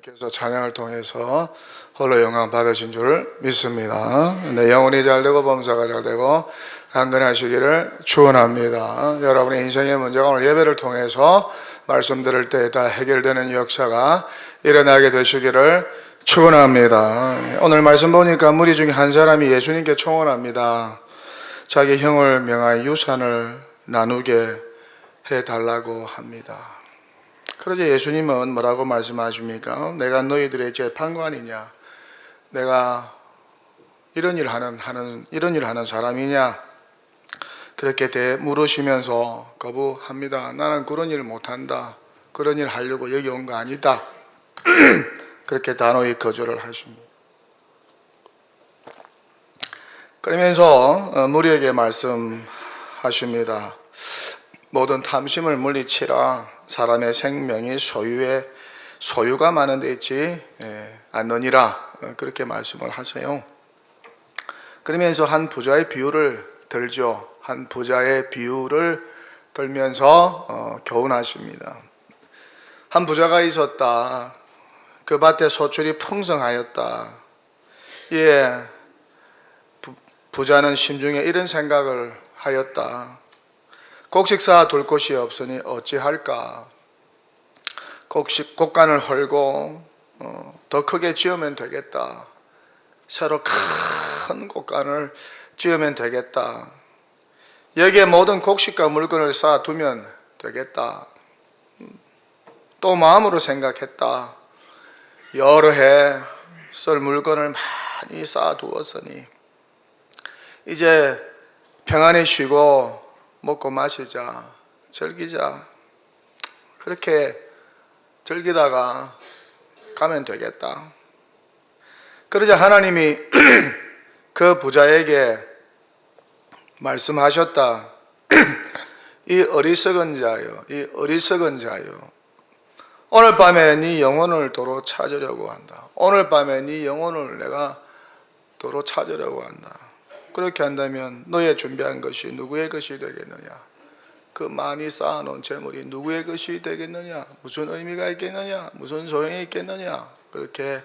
하나님께서 찬양을 통해서 홀로 영광 받으신 줄 믿습니다. 내 영혼이 잘되고 범사가 잘되고 강건하시기를 축원합니다. 여러분의 인생의 문제가 오늘 예배를 통해서 말씀 들을 때 다 해결되는 역사가 일어나게 되시기를 축원합니다. 오늘 말씀 보니까 무리 중에 한 사람이 예수님께 청원합니다. 자기 형을 명하여 유산을 나누게 해달라고 합니다. 그러자 예수님은 뭐라고 말씀하십니까? 내가 너희들의 재판관이냐? 내가 이런 일 하는 사람이냐? 그렇게 물으시면서 거부합니다. 나는 그런 일 못한다. 그런 일 하려고 여기 온 거 아니다. 그렇게 단호히 거절을 하십니다. 그러면서 무리에게 말씀하십니다. 모든 탐심을 물리치라. 사람의 생명이 소유가 많은 데 있지 않느니라. 그렇게 말씀을 하세요. 그러면서 한 부자의 비유를 들죠. 한 부자의 비유를 들면서 교훈하십니다. 한 부자가 있었다. 그 밭에 소출이 풍성하였다. 예, 부자는 심중에 이런 생각을 하였다. 곡식 쌓아 둘 곳이 없으니 어찌할까? 곡간을 헐고 더 크게 지으면 되겠다. 새로 큰 곡간을 지으면 되겠다. 여기에 모든 곡식과 물건을 쌓아 두면 되겠다. 또 마음으로 생각했다. 여러 해 쓸 물건을 많이 쌓아 두었으니 이제 평안히 쉬고 먹고 마시자, 즐기자. 그렇게 즐기다가 가면 되겠다. 그러자 하나님이 그 부자에게 말씀하셨다. 이 어리석은 자여, 오늘 밤에 네 영혼을 도로 찾으려고 한다. 오늘 밤에 네 영혼을 내가 도로 찾으려고 한다. 그렇게 한다면 너의 준비한 것이 누구의 것이 되겠느냐? 그 많이 쌓아놓은 재물이 누구의 것이 되겠느냐? 무슨 의미가 있겠느냐? 무슨 소용이 있겠느냐? 그렇게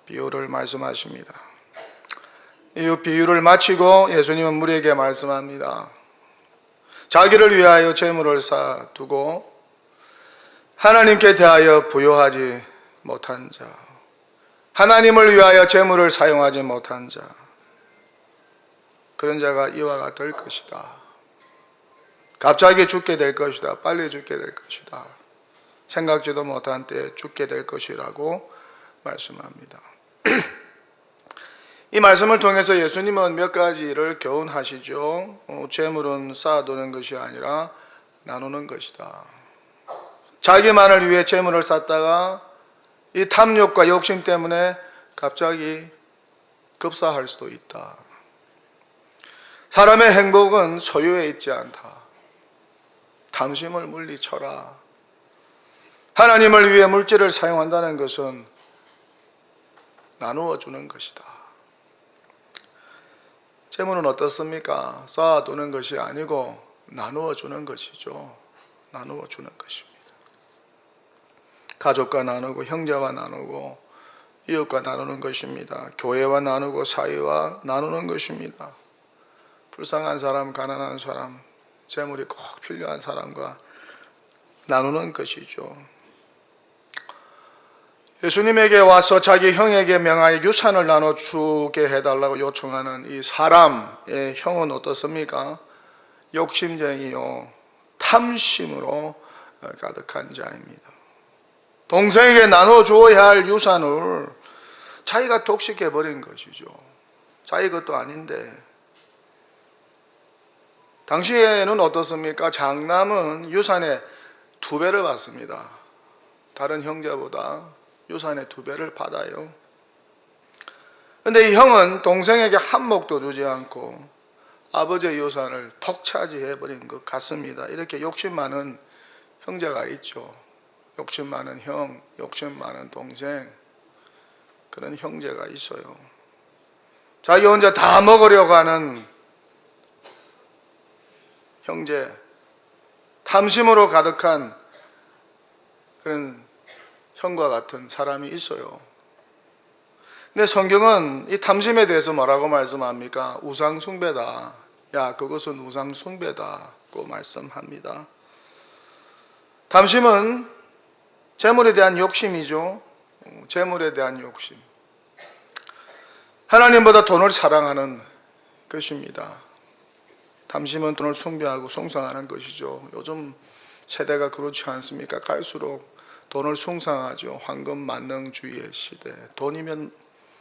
비유를 말씀하십니다. 이 비유를 마치고 예수님은 무리에게 말씀합니다. 자기를 위하여 재물을 쌓아두고 하나님께 대하여 부요하지 못한 자, 하나님을 위하여 재물을 사용하지 못한 자, 그런 자가 이와 같을 것이다. 갑자기 죽게 될 것이다. 빨리 죽게 될 것이다. 생각지도 못한 때에 죽게 될 것이라고 말씀합니다. 이 말씀을 통해서 예수님은 몇 가지를 교훈하시죠. 재물은 쌓아두는 것이 아니라 나누는 것이다. 자기만을 위해 재물을 쌓다가 이 탐욕과 욕심 때문에 갑자기 급사할 수도 있다. 사람의 행복은 소유에 있지 않다. 탐심을 물리쳐라. 하나님을 위해 물질을 사용한다는 것은 나누어 주는 것이다. 재물은 어떻습니까? 쌓아두는 것이 아니고 나누어 주는 것이죠. 나누어 주는 것입니다. 가족과 나누고 형제와 나누고 이웃과 나누는 것입니다. 교회와 나누고 사회와 나누는 것입니다. 불쌍한 사람, 가난한 사람, 재물이 꼭 필요한 사람과 나누는 것이죠. 예수님에게 와서 자기 형에게 명하여 유산을 나눠주게 해달라고 요청하는 이 사람의 형은 어떻습니까? 욕심쟁이요, 탐심으로 가득한 자입니다. 동생에게 나눠주어야 할 유산을 자기가 독식해버린 것이죠. 자기 것도 아닌데. 당시에는 어떻습니까? 장남은 유산의 2배를 받습니다. 다른 형제보다 유산의 2배를 받아요. 그런데 이 형은 동생에게 한 몫도 주지 않고 아버지의 유산을 독차지해버린 것 같습니다. 이렇게 욕심 많은 형제가 있죠. 욕심 많은 형, 욕심 많은 동생, 그런 형제가 있어요. 자기 혼자 다 먹으려고 하는 형제, 탐심으로 가득한 그런 형과 같은 사람이 있어요. 근데 성경은 이 탐심에 대해서 뭐라고 말씀합니까? 우상 숭배다. 야, 그것은 우상 숭배다고 말씀합니다. 탐심은 재물에 대한 욕심이죠. 재물에 대한 욕심. 하나님보다 돈을 사랑하는 것입니다. 탐심은 돈을 숭배하고 숭상하는 것이죠. 요즘 세대가 그렇지 않습니까? 갈수록 돈을 숭상하죠. 황금 만능주의의 시대. 돈이면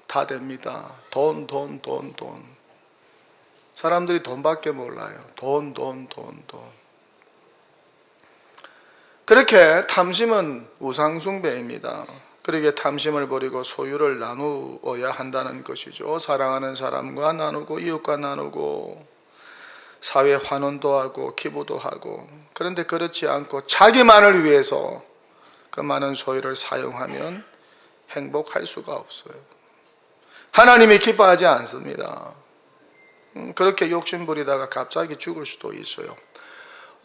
다 됩니다. 돈. 사람들이 돈밖에 몰라요. 돈. 그렇게 탐심은 우상숭배입니다. 그렇게 탐심을 버리고 소유를 나누어야 한다는 것이죠. 사랑하는 사람과 나누고 이웃과 나누고 사회 환원도 하고 기부도 하고. 그런데 그렇지 않고 자기만을 위해서 그 많은 소유를 사용하면 행복할 수가 없어요. 하나님이 기뻐하지 않습니다. 그렇게 욕심 부리다가 갑자기 죽을 수도 있어요.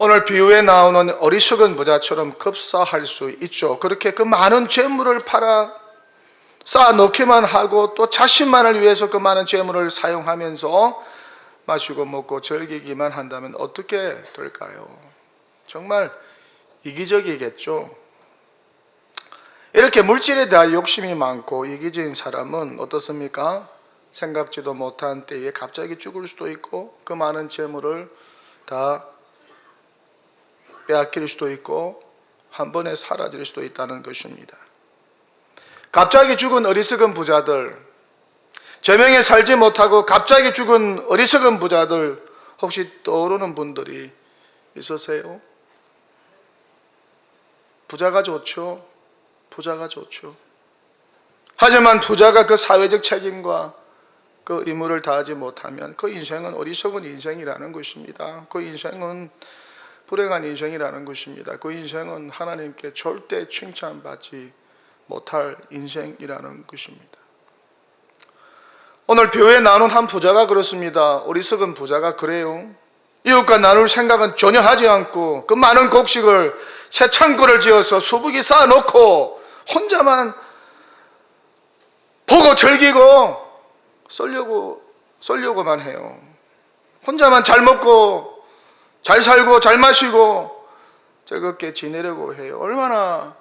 오늘 비유에 나오는 어리석은 부자처럼 급사할 수 있죠. 그렇게 그 많은 재물을 팔아 쌓아놓기만 하고 또 자신만을 위해서 그 많은 재물을 사용하면서 마시고 먹고 즐기기만 한다면 어떻게 될까요? 정말 이기적이겠죠. 이렇게 물질에 대한 욕심이 많고 이기적인 사람은 어떻습니까? 생각지도 못한 때에 갑자기 죽을 수도 있고 그 많은 재물을 다 빼앗길 수도 있고 한 번에 사라질 수도 있다는 것입니다. 갑자기 죽은 어리석은 부자들, 제명에 살지 못하고 갑자기 죽은 어리석은 부자들 혹시 떠오르는 분들이 있으세요? 부자가 좋죠. 부자가 좋죠. 하지만 부자가 그 사회적 책임과 그 의무를 다하지 못하면 그 인생은 어리석은 인생이라는 것입니다. 그 인생은 불행한 인생이라는 것입니다. 그 인생은 하나님께 절대 칭찬받지 못할 인생이라는 것입니다. 오늘 교회에 나눈 한 부자가 그렇습니다. 어리석은 부자가 그래요. 이웃과 나눌 생각은 전혀 하지 않고 그 많은 곡식을 새 창고를 지어서 수북이 쌓아놓고 혼자만 보고 즐기고 쏠려고만 해요. 혼자만 잘 먹고 잘 살고 잘 마시고 즐겁게 지내려고 해요. 얼마나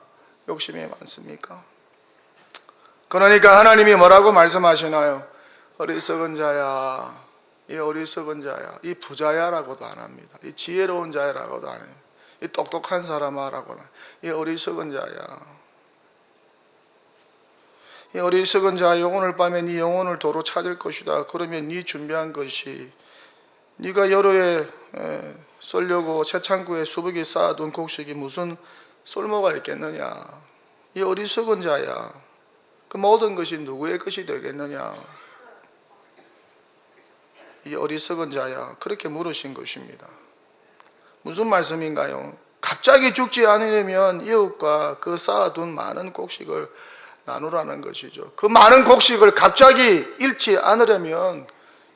욕심이 많습니까? 그러니까 하나님이 뭐라고 말씀하시나요? 어리석은 자야, 이 어리석은 자야, 이 부자야라고도 안 합니다. 이 지혜로운 자야라고도 안 해요. 이 똑똑한 사람아라고는, 이 어리석은 자야. 이 어리석은 자여, 오늘 밤에 네 영혼을 도로 찾을 것이다. 그러면 네 준비한 것이 네가 여러 해 쏠려고 새 창고에 수북이 쌓아둔 곡식이 무슨 쓸모가 있겠느냐. 이 어리석은 자야. 그 모든 것이 누구의 것이 되겠느냐. 이 어리석은 자야. 그렇게 물으신 것입니다. 무슨 말씀인가요? 갑자기 죽지 않으려면 이웃과 그 쌓아둔 많은 곡식을 나누라는 것이죠. 그 많은 곡식을 갑자기 잃지 않으려면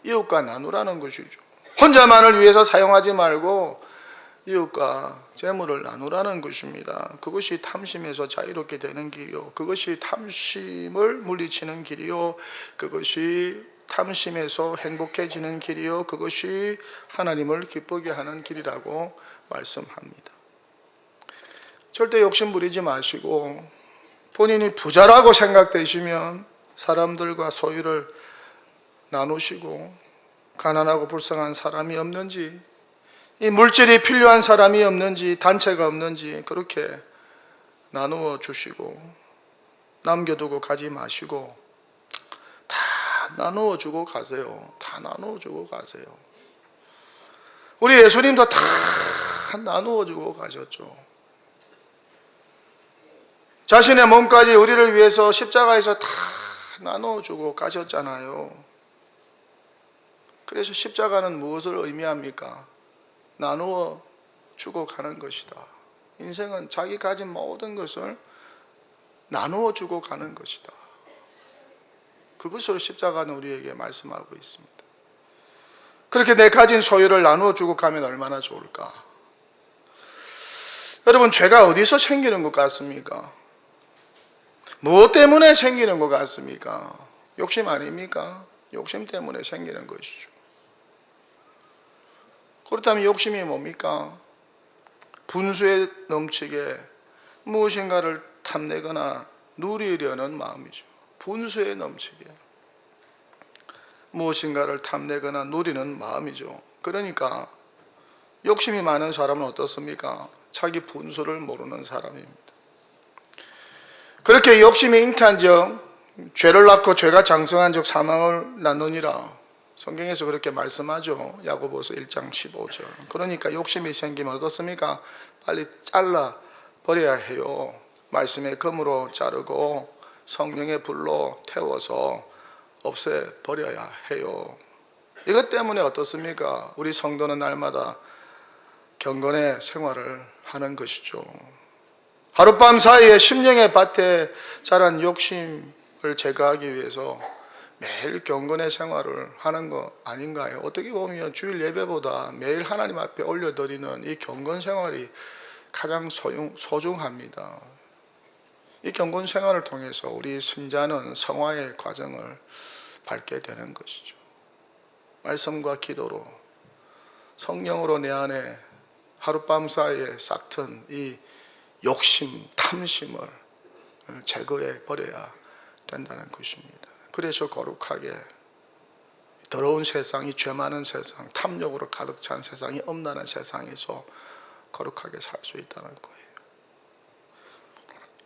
이웃과 나누라는 것이죠. 혼자만을 위해서 사용하지 말고 이웃과 재물을 나누라는 것입니다. 그것이 탐심에서 자유롭게 되는 길이요, 그것이 탐심을 물리치는 길이요, 그것이 탐심에서 행복해지는 길이요, 그것이 하나님을 기쁘게 하는 길이라고 말씀합니다. 절대 욕심 부리지 마시고 본인이 부자라고 생각되시면 사람들과 소유를 나누시고, 가난하고 불쌍한 사람이 없는지, 이 물질이 필요한 사람이 없는지, 단체가 없는지 그렇게 나누어 주시고 남겨두고 가지 마시고 다 나누어 주고 가세요. 다 나누어 주고 가세요. 우리 예수님도 다 나누어 주고 가셨죠. 자신의 몸까지 우리를 위해서 십자가에서 다 나누어 주고 가셨잖아요. 그래서 십자가는 무엇을 의미합니까? 나누어 주고 가는 것이다. 인생은 자기 가진 모든 것을 나누어 주고 가는 것이다. 그것으로 십자가는 우리에게 말씀하고 있습니다. 그렇게 내 가진 소유를 나누어 주고 가면 얼마나 좋을까? 여러분, 죄가 어디서 생기는 것 같습니까? 무엇 때문에 생기는 것 같습니까? 욕심 아닙니까? 욕심 때문에 생기는 것이죠. 그렇다면 욕심이 뭡니까? 분수에 넘치게 무엇인가를 탐내거나 누리려는 마음이죠. 분수에 넘치게 무엇인가를 탐내거나 누리는 마음이죠. 그러니까 욕심이 많은 사람은 어떻습니까? 자기 분수를 모르는 사람입니다. 그렇게 욕심이 잉태한즉 죄를 낳고 죄가 장성한즉 사망을 낳느니라. 성경에서 그렇게 말씀하죠. 야고보서 1장 15절. 그러니까 욕심이 생기면 어떻습니까? 빨리 잘라 버려야 해요. 말씀의 검으로 자르고 성령의 불로 태워서 없애 버려야 해요. 이것 때문에 어떻습니까? 우리 성도는 날마다 경건의 생활을 하는 것이죠. 하룻밤 사이에 심령의 밭에 자란 욕심을 제거하기 위해서 매일 경건의 생활을 하는 거 아닌가요? 어떻게 보면 주일 예배보다 매일 하나님 앞에 올려드리는 이 경건 생활이 가장 소중합니다. 이 경건 생활을 통해서 우리 신자는 성화의 과정을 밟게 되는 것이죠. 말씀과 기도로 성령으로 내 안에 하룻밤 사이에 싹튼 이 욕심, 탐심을 제거해 버려야 된다는 것입니다. 그래서 거룩하게 더러운 세상, 이 죄 많은 세상, 탐욕으로 가득 찬 세상이 엄난한 세상에서 거룩하게 살 수 있다는 거예요.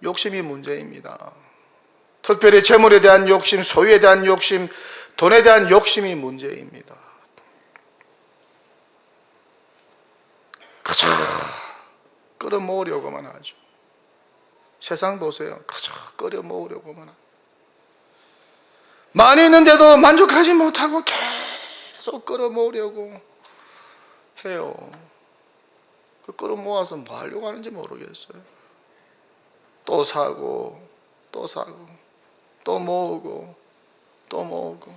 욕심이 문제입니다. 특별히 재물에 대한 욕심, 소유에 대한 욕심, 돈에 대한 욕심이 문제입니다. 그저 끌어모으려고만 하죠. 세상 보세요. 그저 끌어모으려고만 하죠. 많이 있는데도 만족하지 못하고 계속 끌어모으려고 해요. 그 끌어모아서 뭐 하려고 하는지 모르겠어요. 또 사고 또 사고 또 모으고 또 모으고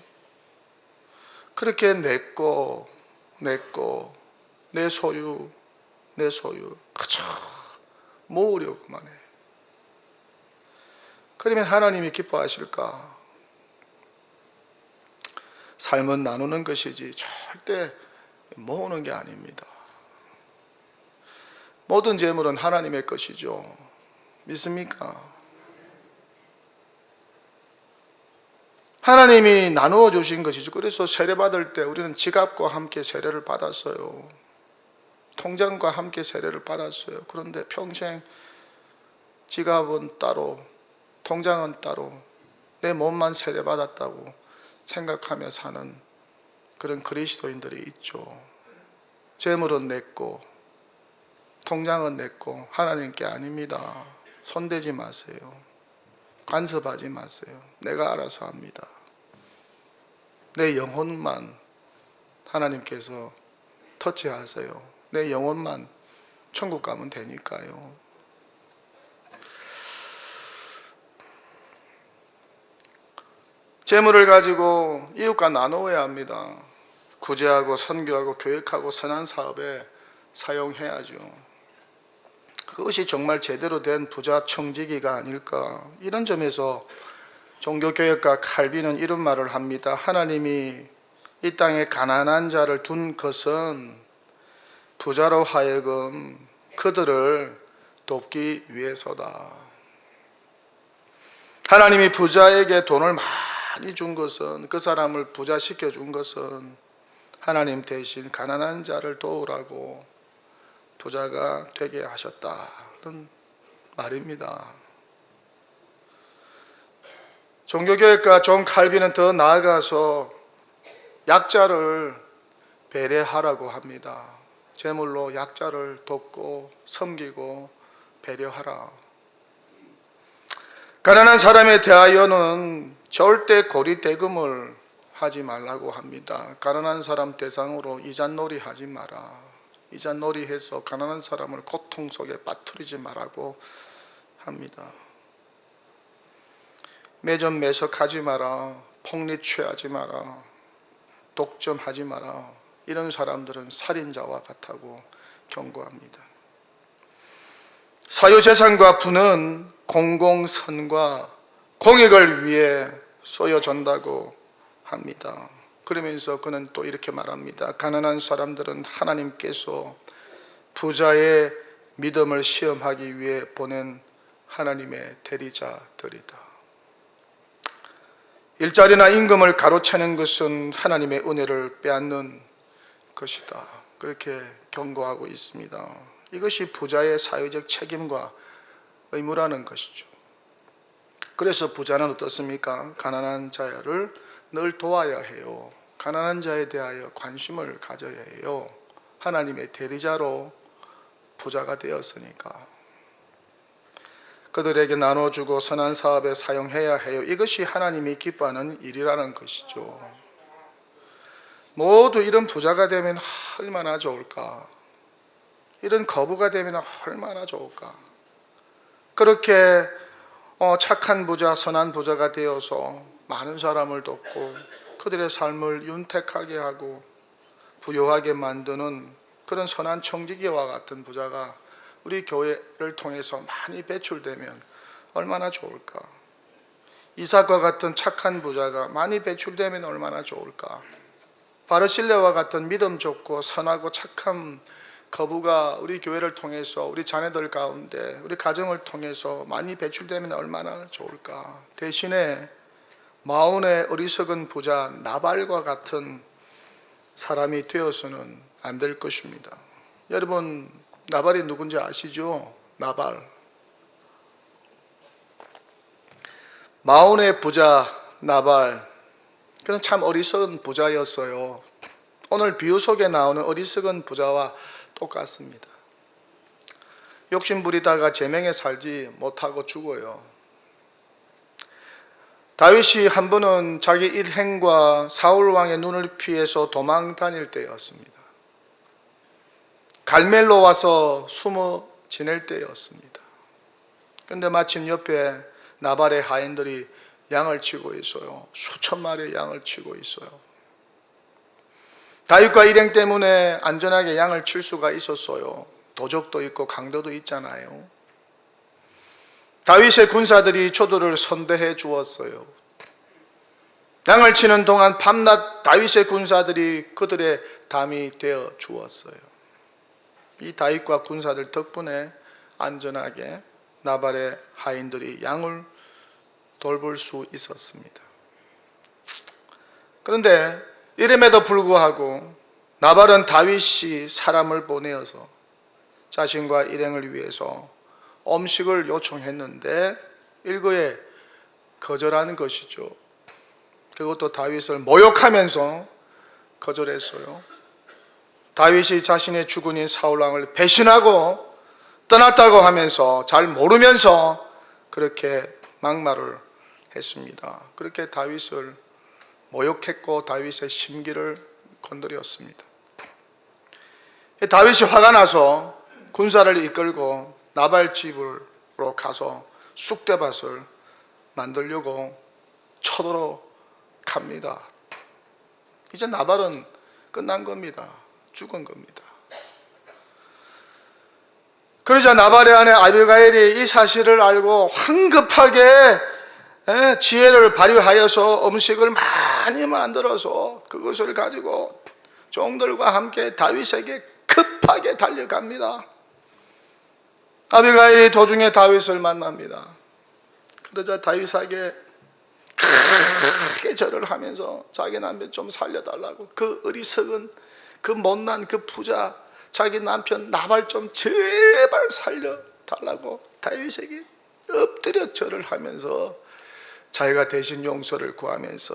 그렇게 내꺼 내 소유 그저 모으려고만 해. 그러면 하나님이 기뻐하실까? 삶은 나누는 것이지 절대 모으는 게 아닙니다. 모든 재물은 하나님의 것이죠. 믿습니까? 하나님이 나누어 주신 것이죠. 그래서 세례 받을 때 우리는 지갑과 함께 세례를 받았어요. 통장과 함께 세례를 받았어요. 그런데 평생 지갑은 따로, 통장은 따로, 내 몸만 세례 받았다고 생각하며 사는 그런 그리스도인들이 있죠. 재물은 냈고 통장은 냈고 하나님께 아닙니다. 손대지 마세요. 간섭하지 마세요. 내가 알아서 합니다. 내 영혼만 하나님께서 터치하세요. 내 영혼만 천국 가면 되니까요. 재물을 가지고 이웃과 나누어야 합니다. 구제하고 선교하고 교육하고 선한 사업에 사용해야죠. 그것이 정말 제대로 된 부자 청지기가 아닐까. 이런 점에서 종교개혁가 칼빈은 이런 말을 합니다. 하나님이 이 땅에 가난한 자를 둔 것은 부자로 하여금 그들을 돕기 위해서다. 하나님이 부자에게 돈을 많이 준 것은, 그 사람을 부자시켜 준 것은 하나님 대신 가난한 자를 도우라고 부자가 되게 하셨다는 말입니다. 종교개혁가 존 칼빈은 더 나아가서 약자를 배려하라고 합니다. 재물로 약자를 돕고 섬기고 배려하라. 가난한 사람에 대하여는 절대 고리대금을 하지 말라고 합니다. 가난한 사람 대상으로 이잣놀이 하지 마라. 이잣놀이 해서 가난한 사람을 고통 속에 빠뜨리지 말라고 합니다. 매점 매석하지 마라. 폭리 취하지 마라. 독점하지 마라. 이런 사람들은 살인자와 같다고 경고합니다. 사유재산과 부는 공공선과 공익을 위해 쏘여준다고 합니다. 그러면서 그는 또 이렇게 말합니다. 가난한 사람들은 하나님께서 부자의 믿음을 시험하기 위해 보낸 하나님의 대리자들이다. 일자리나 임금을 가로채는 것은 하나님의 은혜를 빼앗는 것이다. 그렇게 경고하고 있습니다. 이것이 부자의 사회적 책임과 의무라는 것이죠. 그래서 부자는 어떻습니까? 가난한 자를 늘 도와야 해요. 가난한 자에 대하여 관심을 가져야 해요. 하나님의 대리자로 부자가 되었으니까 그들에게 나눠주고 선한 사업에 사용해야 해요. 이것이 하나님이 기뻐하는 일이라는 것이죠. 모두 이런 부자가 되면 얼마나 좋을까? 이런 거부가 되면 얼마나 좋을까? 그렇게 착한 부자, 선한 부자가 되어서 많은 사람을 돕고 그들의 삶을 윤택하게 하고 부유하게 만드는 그런 선한 청지기와 같은 부자가 우리 교회를 통해서 많이 배출되면 얼마나 좋을까? 이삭과 같은 착한 부자가 많이 배출되면 얼마나 좋을까? 바르실레와 같은 믿음 좋고 선하고 착한 거부가 우리 교회를 통해서 우리 자녀들 가운데 우리 가정을 통해서 많이 배출되면 얼마나 좋을까? 대신에 마온의 어리석은 부자 나발과 같은 사람이 되어서는 안 될 것입니다. 여러분, 나발이 누군지 아시죠? 나발. 마온의 부자 나발, 그는 참 어리석은 부자였어요. 오늘 비유 속에 나오는 어리석은 부자와 똑같습니다. 욕심 부리다가 제명에 살지 못하고 죽어요. 다윗이 한 번은 자기 일행과 사울 왕의 눈을 피해서 도망 다닐 때였습니다. 갈멜로 와서 숨어 지낼 때였습니다. 그런데 마침 옆에 나발의 하인들이 양을 치고 있어요. 수천 마리의 양을 치고 있어요. 다윗과 일행 때문에 안전하게 양을 칠 수가 있었어요. 도적도 있고 강도도 있잖아요. 다윗의 군사들이 저들을 선대해 주었어요. 양을 치는 동안 밤낮 다윗의 군사들이 그들의 담이 되어 주었어요. 이 다윗과 군사들 덕분에 안전하게 나발의 하인들이 양을 돌볼 수 있었습니다. 그런데 이름에도 불구하고 나발은 다윗이 사람을 보내어서 자신과 일행을 위해서 음식을 요청했는데 일거에 거절하는 것이죠. 그것도 다윗을 모욕하면서 거절했어요. 다윗이 자신의 주군인 사울왕을 배신하고 떠났다고 하면서 잘 모르면서 그렇게 막말을 했습니다. 그렇게 다윗을 모욕했고 다윗의 심기를 건드렸습니다. 다윗이 화가 나서 군사를 이끌고 나발 집으로 가서 쑥대밭을 만들려고 쳐들어 갑니다. 이제 나발은 끝난 겁니다. 죽은 겁니다. 그러자 나발의 아내 아비가일이 이 사실을 알고 황급하게 지혜를 발휘하여서 음식을 많이 만들어서 그것을 가지고 종들과 함께 다윗에게 급하게 달려갑니다. 아비가일이 도중에 다윗을 만납니다. 그러자 다윗에게 크게 절을 하면서 자기 남편 좀 살려달라고, 그 어리석은 그 못난 그 부자 자기 남편 나발 좀 제발 살려달라고 다윗에게 엎드려 절을 하면서 자기가 대신 용서를 구하면서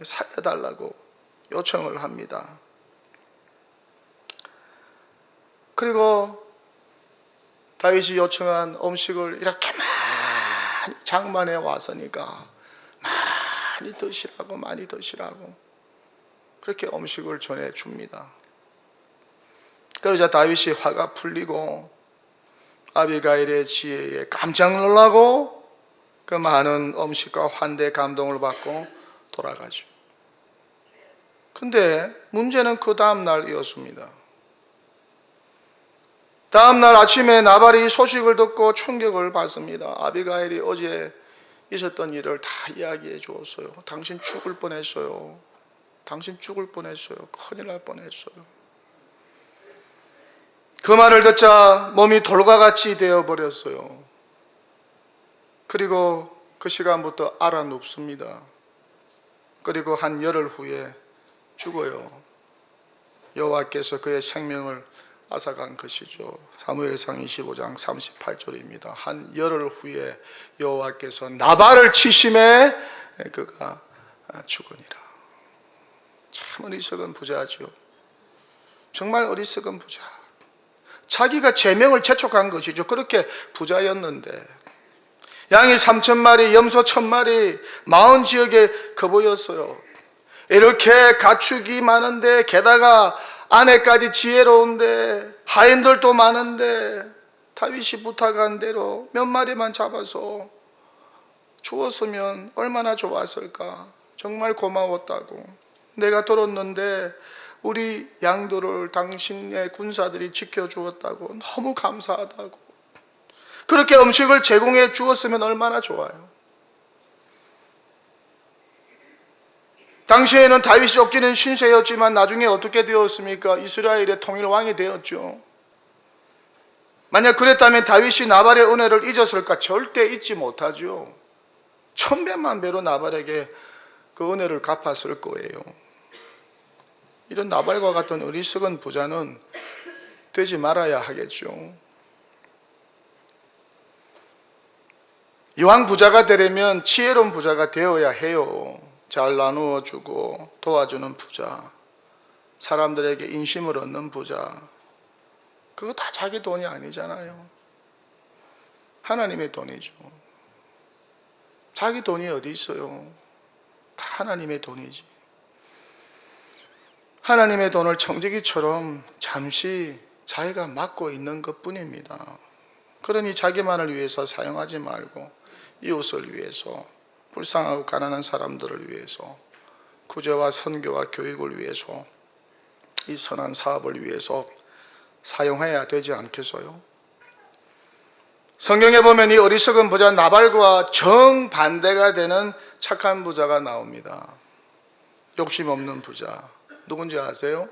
살려달라고 요청을 합니다. 그리고 다윗이 요청한 음식을 이렇게 많이 장만해 왔으니까 많이 드시라고 그렇게 음식을 전해줍니다. 그러자 다윗이 화가 풀리고 아비가일의 지혜에 깜짝 놀라고 그 많은 음식과 환대 감동을 받고 돌아가죠. 근데 문제는 그 다음 날이었습니다. 다음 날 아침에 나발이 이 소식을 듣고 충격을 받습니다. 아비가일이 어제 있었던 일을 다 이야기해 주었어요. 당신 죽을 뻔했어요. 당신 죽을 뻔했어요. 큰일 날 뻔했어요. 그 말을 듣자 몸이 돌과 같이 되어버렸어요. 그리고 그 시간부터 알아 눕습니다. 그리고 한 열흘 후에 죽어요. 여호와께서 그의 생명을 앗아간 것이죠. 사무엘상 25장 38절입니다. 한 열흘 후에 여호와께서 나발을 치심에 그가 죽으니라. 참 어리석은 부자죠. 정말 어리석은 부자. 자기가 제명을 재촉한 것이죠. 그렇게 부자였는데 양이 3,000마리, 염소 1,000마리, 마흔 지역에 거보였어요. 이렇게 가축이 많은데 게다가 아내까지 지혜로운데 하인들도 많은데 다윗이 부탁한 대로 몇 마리만 잡아서 주었으면 얼마나 좋았을까. 정말 고마웠다고. 내가 들었는데 우리 양들을 당신의 군사들이 지켜주었다고. 너무 감사하다고. 그렇게 음식을 제공해 주었으면 얼마나 좋아요. 당시에는 다윗이 쫓기는 신세였지만 나중에 어떻게 되었습니까? 이스라엘의 통일왕이 되었죠. 만약 그랬다면 다윗이 나발의 은혜를 잊었을까? 절대 잊지 못하죠. 1000배만 배로 나발에게 그 은혜를 갚았을 거예요. 이런 나발과 같은 어리석은 부자는 되지 말아야 하겠죠. 이왕 부자가 되려면 지혜로운 부자가 되어야 해요. 잘 나누어 주고 도와주는 부자, 사람들에게 인심을 얻는 부자. 그거 다 자기 돈이 아니잖아요. 하나님의 돈이죠. 자기 돈이 어디 있어요? 다 하나님의 돈이지. 하나님의 돈을 청지기처럼 잠시 자기가 맡고 있는 것뿐입니다. 그러니 자기만을 위해서 사용하지 말고 이웃을 위해서, 불쌍하고 가난한 사람들을 위해서, 구제와 선교와 교육을 위해서, 이 선한 사업을 위해서 사용해야 되지 않겠어요? 성경에 보면 이 어리석은 부자 나발과 정반대가 되는 착한 부자가 나옵니다. 욕심 없는 부자. 누군지 아세요?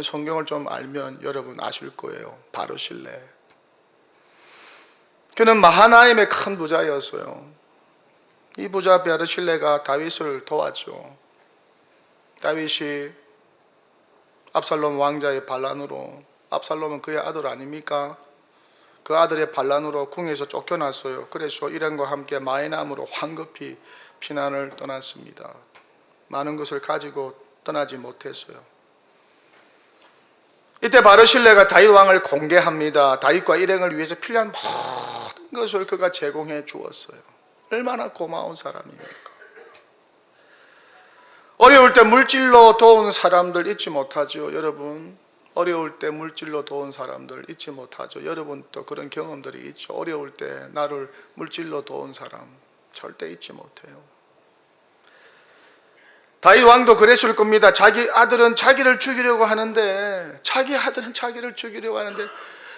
성경을 좀 알면 여러분 아실 거예요. 바르실레. 그는 마하나임의 큰 부자였어요. 이 부자 바르실레가 다윗을 도왔죠. 다윗이 압살롬 왕자의 반란으로, 압살롬은 그의 아들 아닙니까? 그 아들의 반란으로 궁에서 쫓겨났어요. 그래서 일행과 함께 마이남으로 황급히 피난을 떠났습니다. 많은 것을 가지고 떠나지 못했어요. 이때 바르실레가 다윗 왕을 공개합니다. 다윗과 일행을 위해서 필요한 모든 것을 그가 제공해 주었어요. 얼마나 고마운 사람입니까? 어려울 때 물질로 도운 사람들 잊지 못하죠. 여러분, 어려울 때 물질로 도운 사람들 잊지 못하죠. 여러분도 그런 경험들이 있죠. 어려울 때 나를 물질로 도운 사람 절대 잊지 못해요. 다윗 왕도 그랬을 겁니다. 자기 아들은 자기를 죽이려고 하는데, 자기 아들은 자기를 죽이려고 하는데,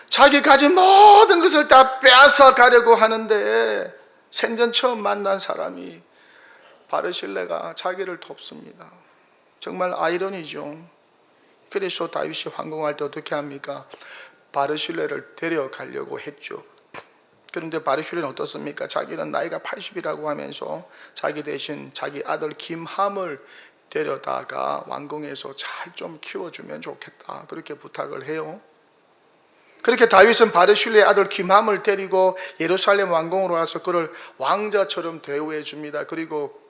자기 가진 모든 것을 다 빼앗아 가려고 하는데, 생전 처음 만난 사람이 바르실레가 자기를 돕습니다. 정말 아이러니죠. 그래서 다윗이 황궁할 때 어떻게 합니까? 바르실레를 데려가려고 했죠. 그런데 바르실레는 어떻습니까? 자기는 나이가 80이라고 하면서 자기 대신 자기 아들 김함을 데려다가 왕궁에서 잘 좀 키워주면 좋겠다, 그렇게 부탁을 해요. 그렇게 다윗은 바르실레의 아들 김함을 데리고 예루살렘 왕궁으로 와서 그를 왕자처럼 대우해 줍니다. 그리고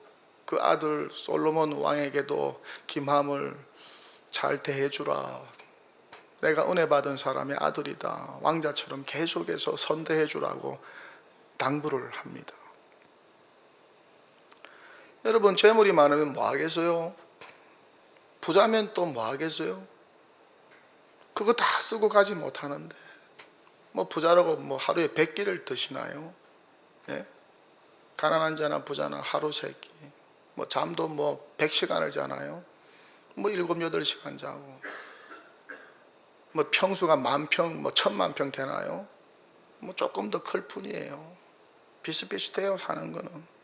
그 아들 솔로몬 왕에게도 김함을 잘 대해주라, 내가 은혜 받은 사람의 아들이다, 왕자처럼 계속해서 선대해 주라고 당부를 합니다. 여러분, 재물이 많으면 뭐 하겠어요? 부자면 또 뭐 하겠어요? 그거 다 쓰고 가지 못하는데 뭐 부자라고 뭐 하루에 100끼를 드시나요? 예? 가난한 자나 부자나 하루 3끼, 뭐 잠도 뭐 100시간을 자나요? 뭐 7, 8시간 자고, 뭐 평수가 10,000평, 뭐 10,000,000평 되나요? 뭐 조금 더 클 뿐이에요. 비슷비슷해요, 사는 거는.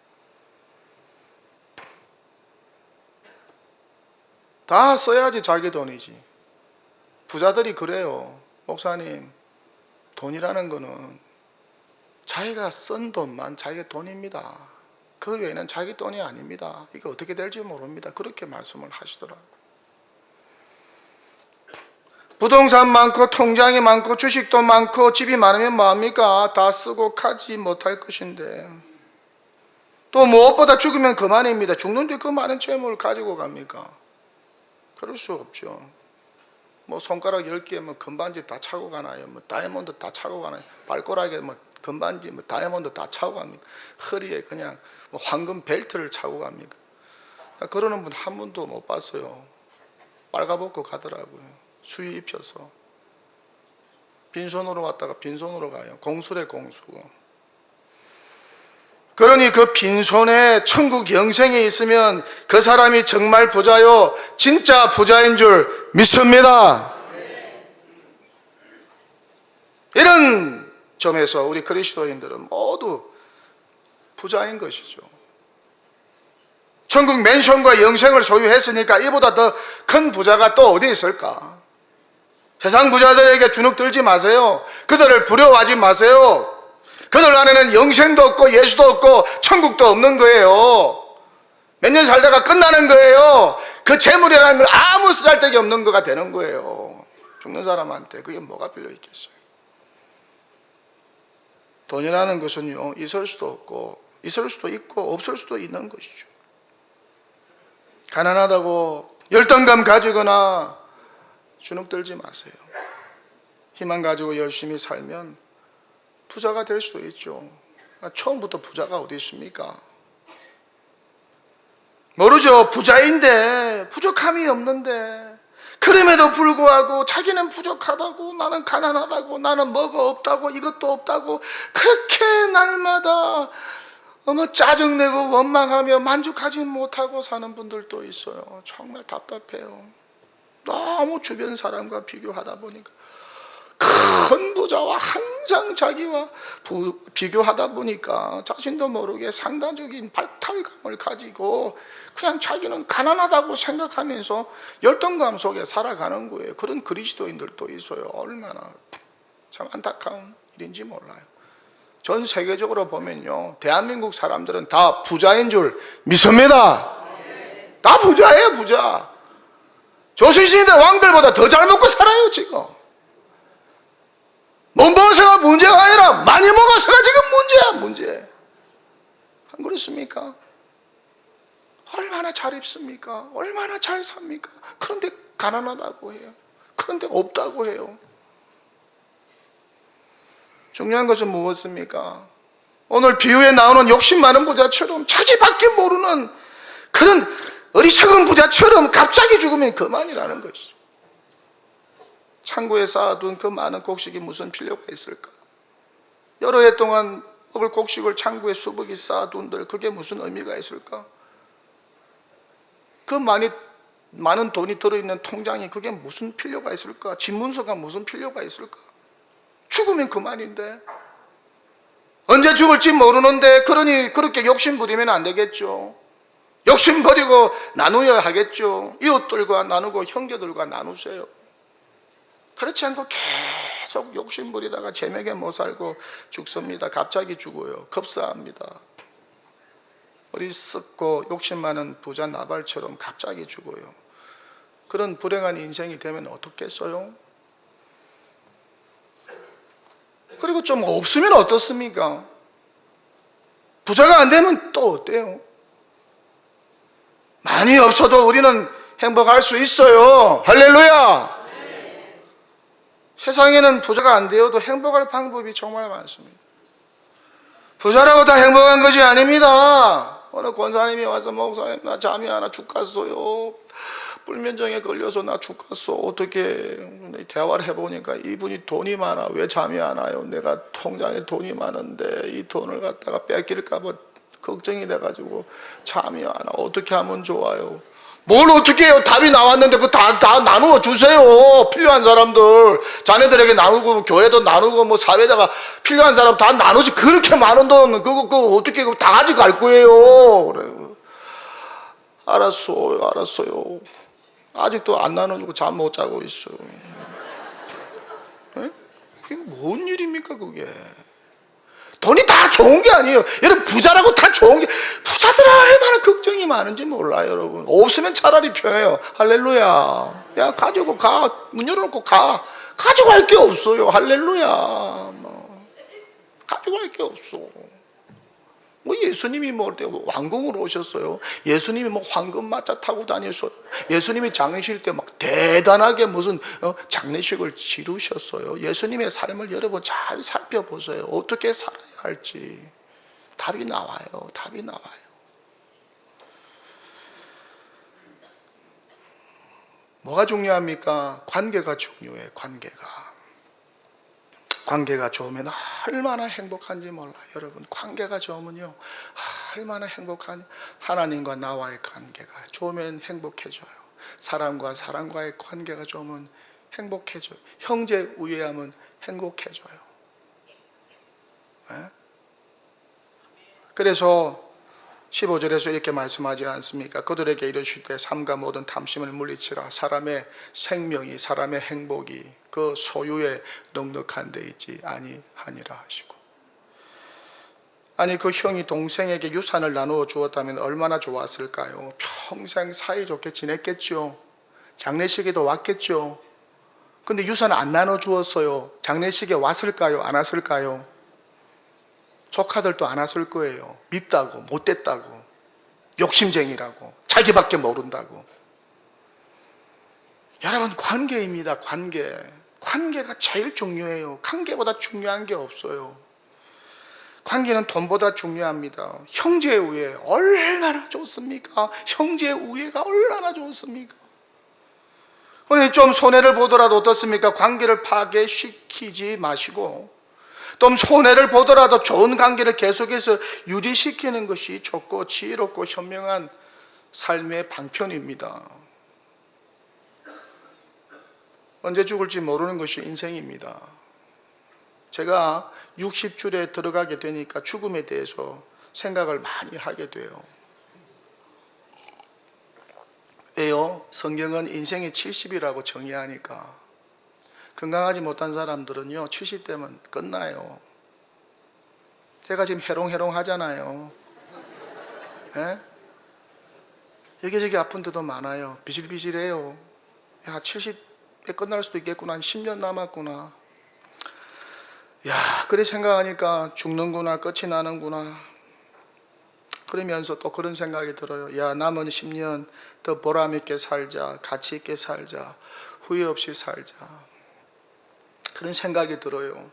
다 써야지 자기 돈이지. 부자들이 그래요. 목사님, 돈이라는 거는 자기가 쓴 돈만 자기의 돈입니다. 그 외에는 자기 돈이 아닙니다. 이거 어떻게 될지 모릅니다. 그렇게 말씀을 하시더라고요. 부동산 많고 통장이 많고 주식도 많고 집이 많으면 뭐합니까? 다 쓰고 가지 못할 것인데, 또 무엇보다 죽으면 그만입니다. 죽는데 그 많은 재물을 가지고 갑니까? 그럴 수 없죠. 뭐 손가락 10개에 뭐 금반지 다 차고 가나요? 뭐 다이아몬드 다 차고 가나요? 발가락에 뭐 금반지 뭐 다이아몬드 다 차고 갑니까? 허리에 그냥 뭐 황금 벨트를 차고 갑니까? 그러는 분 한 분도 못 봤어요. 빨가벗고 가더라고요. 수의 입혀서. 빈손으로 왔다가 빈손으로 가요. 공수래 공수. 그러니 그 빈손에 천국 영생에 있으면 그 사람이 정말 부자요, 진짜 부자인 줄 믿습니다. 이런 점에서 우리 그리스도인들은 모두 부자인 것이죠. 천국 맨션과 영생을 소유했으니까 이보다 더 큰 부자가 또 어디 있을까? 세상 부자들에게 주눅 들지 마세요. 그들을 부러워하지 마세요. 그들 안에는 영생도 없고 예수도 없고 천국도 없는 거예요. 몇 년 살다가 끝나는 거예요. 그 재물이라는 건 아무 쓰잘데기 없는 거가 되는 거예요. 죽는 사람한테 그게 뭐가 필요 있겠어요? 돈이라는 것은요, 있을 수도 없고 있을 수도 있고 없을 수도 있는 것이죠. 가난하다고 열등감 가지거나 주눅 들지 마세요. 희망 가지고 열심히 살면 부자가 될 수도 있죠. 처음부터 부자가 어디 있습니까? 모르죠. 부자인데 부족함이 없는데, 그럼에도 불구하고 자기는 부족하다고, 나는 가난하다고, 나는 뭐가 없다고, 이것도 없다고 그렇게 날마다 짜증내고 원망하며 만족하지 못하고 사는 분들도 있어요. 정말 답답해요. 너무 주변 사람과 비교하다 보니까, 큰 부자와 항상 자기와 비교하다 보니까 자신도 모르게 상대적인 박탈감을 가지고 그냥 자기는 가난하다고 생각하면서 열등감 속에 살아가는 거예요. 그런 그리스도인들도 있어요. 얼마나 참 안타까운 일인지 몰라요. 전 세계적으로 보면요, 대한민국 사람들은 다 부자인 줄 믿습니다. 다 부자예요, 부자. 조선시대 왕들보다 더 잘 먹고 살아요, 지금. 못 먹어서가 문제가 아니라 많이 먹어서가 지금 문제. 안 그렇습니까? 얼마나 잘 입습니까? 얼마나 잘 삽니까? 그런데 가난하다고 해요. 그런데 없다고 해요. 중요한 것은 무엇입니까? 오늘 비유에 나오는 욕심 많은 부자처럼, 자기밖에 모르는 그런 어리석은 부자처럼 갑자기 죽으면 그만이라는 것이죠. 창고에 쌓아둔 그 많은 곡식이 무슨 필요가 있을까? 여러 해 동안 먹을 곡식을 창고에 수북이 쌓아둔들 그게 무슨 의미가 있을까? 그 많은 돈이 들어있는 통장이 그게 무슨 필요가 있을까? 집문서가 무슨 필요가 있을까? 죽으면 그만인데, 언제 죽을지 모르는데, 그러니 그렇게 욕심 부리면 안 되겠죠. 욕심 버리고 나누어야 하겠죠. 이웃들과 나누고 형제들과 나누세요. 그렇지 않고 계속 욕심 부리다가 제명에 못 살고 죽습니다. 갑자기 죽어요. 급사합니다. 어리석고 욕심 많은 부자 나발처럼 갑자기 죽어요. 그런 불행한 인생이 되면 어떻겠어요? 그리고 좀 없으면 어떻습니까? 부자가 안 되면 또 어때요? 많이 없어도 우리는 행복할 수 있어요. 할렐루야! 세상에는 부자가 안 되어도 행복할 방법이 정말 많습니다. 부자라고 다 행복한 것이 아닙니다. 어느 권사님이 와서, 목사님 나 잠이 안 와 죽겠어요. 불면증에 걸려서 나 죽겠어. 어떻게 대화를 해보니까 이분이 돈이 많아. 왜 잠이 안 와요? 내가 통장에 돈이 많은데 이 돈을 갖다가 뺏길까 봐 걱정이 돼가지고 잠이 안 와. 어떻게 하면 좋아요? 뭘 어떻게 해요? 답이 나왔는데 그거 다 나누어 주세요. 필요한 사람들 자네들에게 나누고, 교회도 나누고, 뭐 사회자가 필요한 사람 다 나누지. 그렇게 많은 돈 그거 어떻게 다 가져갈 거예요? 그래. 알았어요. 아직도 안 나눠주고 잠 못 자고 있어. 에? 그게 뭔 일입니까 그게? 돈이 다 좋은 게 아니에요. 여러분 부자라고 다 좋은 게, 부자들은 얼마나 걱정이 많은지 몰라요 여러분. 없으면 차라리 편해요. 할렐루야. 야 가지고 가. 문 열어놓고 가. 가져갈 게 없어요. 할렐루야. 뭐 가져갈 게 없어. 뭐 예수님이 뭐 왕궁으로 오셨어요. 예수님이 뭐 황금마차 타고 다녔어요. 예수님이 장례식 때 막 대단하게 무슨 장례식을 치르셨어요. 예수님의 삶을 여러분 잘 살펴보세요. 어떻게 살아야 할지 답이 나와요. 답이 나와요. 뭐가 중요합니까? 관계가 중요해요. 관계가 좋으면 얼마나 행복한지 몰라요. 여러분 관계가 좋으면요 얼마나 행복한, 하나님과 나와의 관계가 좋으면 행복해져요. 사람과 사람과의 관계가 좋으면 행복해져요. 형제 우애하면 행복해져요. 네? 그래서 15절에서 이렇게 말씀하지 않습니까? 그들에게 이르실 때 삼가 모든 탐심을 물리치라. 사람의 생명이, 사람의 행복이 그 소유에 넉넉한 데 있지 아니하니라 하시고, 아니 그 형이 동생에게 유산을 나누어 주었다면 얼마나 좋았을까요? 평생 사이좋게 지냈겠죠. 장례식에도 왔겠죠. 근데 유산을 안 나눠 주었어요. 장례식에 왔을까요? 안 왔을까요? 조카들도 안 왔을 거예요. 밉다고, 못됐다고, 욕심쟁이라고, 자기밖에 모른다고. 여러분 관계입니다. 관계가 제일 중요해요. 관계보다 중요한 게 없어요. 관계는 돈보다 중요합니다. 형제의 우애 얼마나 좋습니까? 형제의 우애가 얼마나 좋습니까? 그런데 좀 손해를 보더라도 어떻습니까? 관계를 파괴시키지 마시고 좀 손해를 보더라도 좋은 관계를 계속해서 유지시키는 것이 좋고 지혜롭고 현명한 삶의 방편입니다. 언제 죽을지 모르는 것이 인생입니다. 제가 60줄에 들어가게 되니까 죽음에 대해서 생각을 많이 하게 돼요. 왜요? 성경은 인생이 70이라고 정의하니까. 건강하지 못한 사람들은요 70대면 끝나요. 제가 지금 해롱해롱 하잖아요. 예? 여기저기 아픈 데도 많아요. 비실비실해요. 야 70에 끝날 수도 있겠구나. 한 10년 남았구나. 야 그래 생각하니까 죽는구나, 끝이 나는구나. 그러면서 또 그런 생각이 들어요. 야 남은 10년 더 보람있게 살자, 가치 있게 살자, 후회 없이 살자. 그런 생각이 들어요.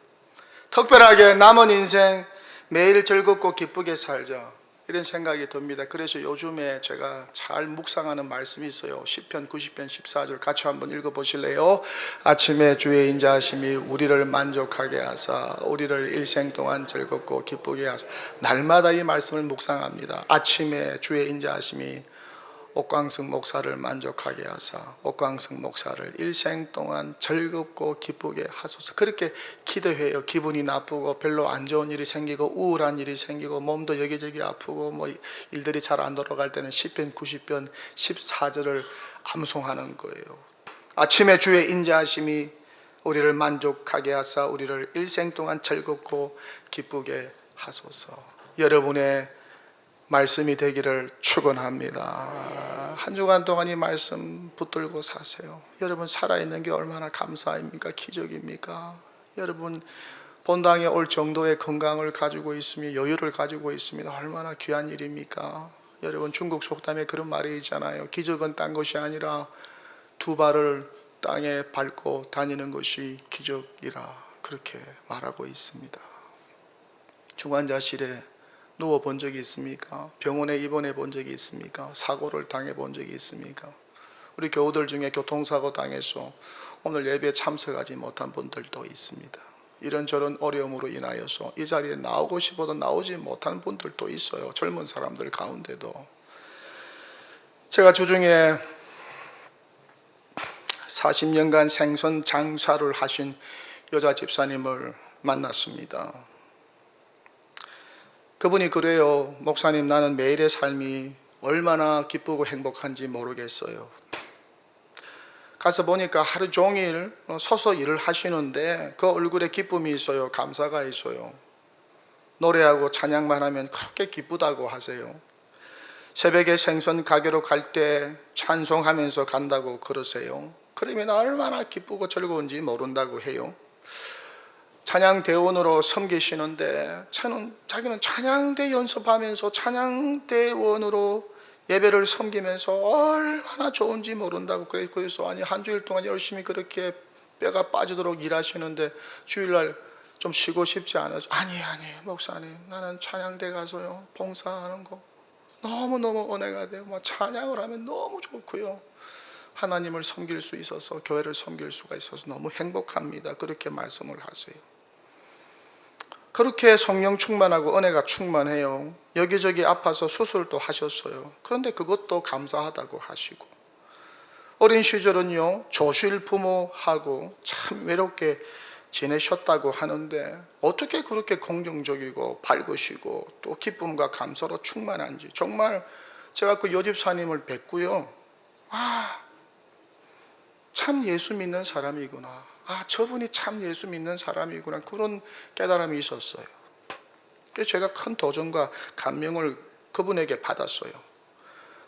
특별하게 남은 인생 매일 즐겁고 기쁘게 살자, 이런 생각이 듭니다. 그래서 요즘에 제가 잘 묵상하는 말씀이 있어요. 시편 90편 14절 같이 한번 읽어보실래요? 아침에 주의 인자하심이 우리를 만족하게 하사 우리를 일생 동안 즐겁고 기쁘게 하사. 날마다 이 말씀을 묵상합니다. 아침에 주의 인자하심이 옥광승 목사를 만족하게 하사 옥광승 목사를 일생 동안 즐겁고 기쁘게 하소서. 그렇게 기도해요. 기분이 나쁘고 별로 안 좋은 일이 생기고 우울한 일이 생기고 몸도 여기저기 아프고 뭐 일들이 잘 안 돌아갈 때는 시편 90편 14절을 암송하는 거예요. 아침에 주의 인자하심이 우리를 만족하게 하사 우리를 일생 동안 즐겁고 기쁘게 하소서. 여러분의 말씀이 되기를 축원합니다. 한 주간 동안 이 말씀 붙들고 사세요. 여러분 살아있는 게 얼마나 감사입니까? 기적입니까? 여러분 본당에 올 정도의 건강을 가지고 있으며 여유를 가지고 있습니다. 얼마나 귀한 일입니까? 여러분 중국 속담에 그런 말이 있잖아요. 기적은 딴 것이 아니라 두 발을 땅에 밟고 다니는 것이 기적이라, 그렇게 말하고 있습니다. 중환자실에 누워 본 적이 있습니까? 병원에 입원해 본 적이 있습니까? 사고를 당해 본 적이 있습니까? 우리 교우들 중에 교통사고 당해서 오늘 예배에 참석하지 못한 분들도 있습니다. 이런저런 어려움으로 인하여서 이 자리에 나오고 싶어도 나오지 못한 분들도 있어요. 젊은 사람들 가운데도. 제가 주중에 40년간 생선 장사를 하신 여자 집사님을 만났습니다. 그분이 그래요. 목사님, 나는 매일의 삶이 얼마나 기쁘고 행복한지 모르겠어요. 가서 보니까 하루 종일 서서 일을 하시는데 그 얼굴에 기쁨이 있어요. 감사가 있어요. 노래하고 찬양만 하면 그렇게 기쁘다고 하세요. 새벽에 생선 가게로 갈 때 찬송하면서 간다고 그러세요. 그러면 얼마나 기쁘고 즐거운지 모른다고 해요. 찬양대원으로 섬기시는데 자기는 찬양대 연습하면서 찬양대원으로 예배를 섬기면서 얼마나 좋은지 모른다고 그래서 아니 한 주일 동안 열심히 그렇게 뼈가 빠지도록 일하시는데 주일날 좀 쉬고 싶지 않아서 아니 목사님 나는 찬양대 가서요 봉사하는 거 너무너무 은혜가 돼요. 찬양을 하면 너무 좋고요 하나님을 섬길 수 있어서 교회를 섬길 수가 있어서 너무 행복합니다. 그렇게 말씀을 하세요. 그렇게 성령 충만하고 은혜가 충만해요. 여기저기 아파서 수술도 하셨어요. 그런데 그것도 감사하다고 하시고 어린 시절은요 조실 부모하고 참 외롭게 지내셨다고 하는데 어떻게 그렇게 긍정적이고 밝으시고 또 기쁨과 감사로 충만한지 정말 제가 그 여집사님을 뵙고요 참 예수 믿는 사람이구나, 저분이 참 예수 믿는 사람이구나 그런 깨달음이 있었어요. 그래서 제가 큰 도전과 감명을 그분에게 받았어요.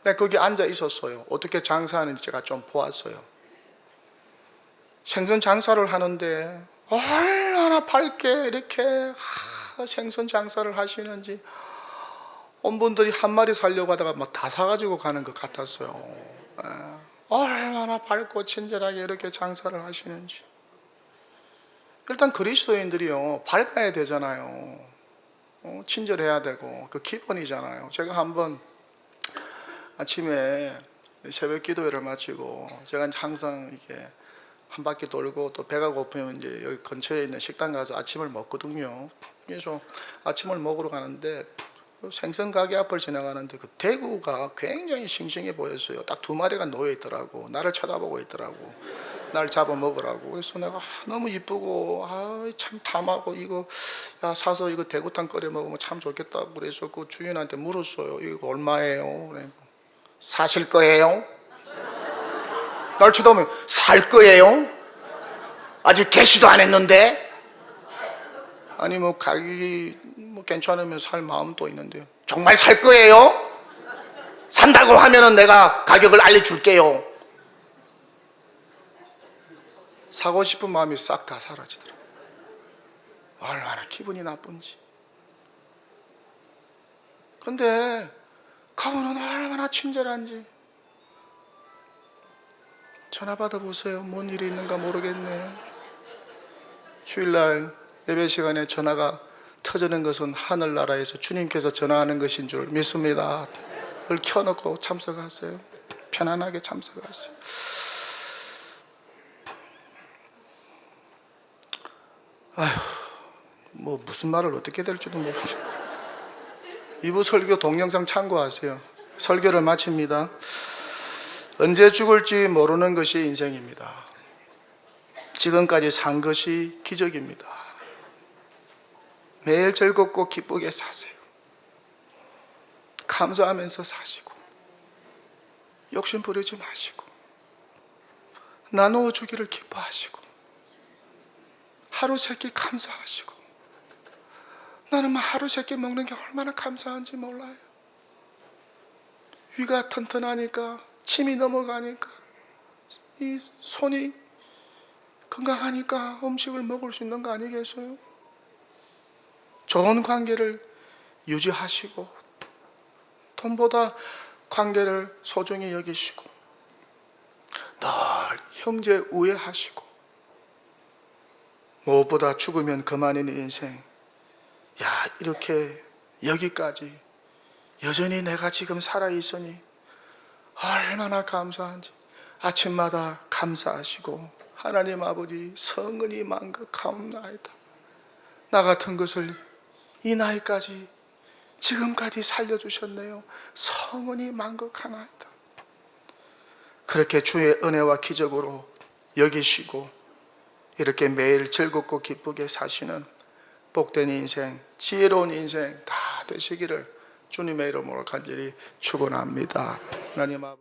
내가 거기 앉아 있었어요. 어떻게 장사하는지 제가 좀 보았어요. 생선 장사를 하는데 얼마나 밝게 이렇게 생선 장사를 하시는지 온 분들이 한 마리 사려고 하다가 막 다 사가지고 가는 것 같았어요. 얼마나 밝고 친절하게 이렇게 장사를 하시는지. 일단 그리스도인들이요 밝아야 되잖아요. 친절해야 되고 그 기본이잖아요. 제가 한번 아침에 새벽 기도회를 마치고 제가 항상 이렇게 한 바퀴 돌고 또 배가 고프면 이제 여기 근처에 있는 식당 가서 아침을 먹거든요. 그래서 아침을 먹으러 가는데 생선 가게 앞을 지나가는데 그 대구가 굉장히 싱싱해 보였어요. 딱 2마리가 놓여 있더라고. 나를 쳐다보고 있더라고. 날 잡아 먹으라고. 그래서 내가 너무 이쁘고 참 탐하고 이거 사서 이거 대구탕 끓여 먹으면 참 좋겠다. 그래서 그 주인한테 물었어요. 이거 얼마예요? 그래. 사실 거예요? 날 쳐다보면 살 거예요? 아직 개시도 안 했는데? 아니 뭐 가격이 뭐 괜찮으면 살 마음도 있는데요. 정말 살 거예요? 산다고 하면은 내가 가격을 알려줄게요. 사고 싶은 마음이 싹 다 사라지더라고요. 얼마나 기분이 나쁜지. 근데 그분은 얼마나 친절한지. 전화 받아보세요. 뭔 일이 있는가 모르겠네. 주일날 예배 시간에 전화가 터지는 것은 하늘나라에서 주님께서 전화하는 것인 줄 믿습니다. 그걸 켜놓고 참석하세요. 편안하게 참석하세요. 뭐 무슨 말을 어떻게 될지도 모르죠. 2부 설교 동영상 참고하세요. 설교를 마칩니다. 언제 죽을지 모르는 것이 인생입니다. 지금까지 산 것이 기적입니다. 매일 즐겁고 기쁘게 사세요. 감사하면서 사시고 욕심 부리지 마시고 나누어 주기를 기뻐하시고 하루 세끼 감사하시고. 나는 하루 세끼 먹는 게 얼마나 감사한지 몰라요. 위가 튼튼하니까 침이 넘어가니까 이 손이 건강하니까 음식을 먹을 수 있는 거 아니겠어요? 좋은 관계를 유지하시고 돈보다 관계를 소중히 여기시고 늘 형제 우애하시고 무엇보다 죽으면 그만인 인생. 이렇게 여기까지 여전히 내가 지금 살아있으니 얼마나 감사한지. 아침마다 감사하시고 하나님 아버지 성은이 만극하옵나이다. 나 같은 것을 이 나이까지 지금까지 살려주셨네요. 성은이 만극하나이다. 그렇게 주의 은혜와 기적으로 여기시고 이렇게 매일 즐겁고 기쁘게 사시는 복된 인생, 지혜로운 인생 다 되시기를 주님의 이름으로 간절히 축원합니다. 하나님 아버지.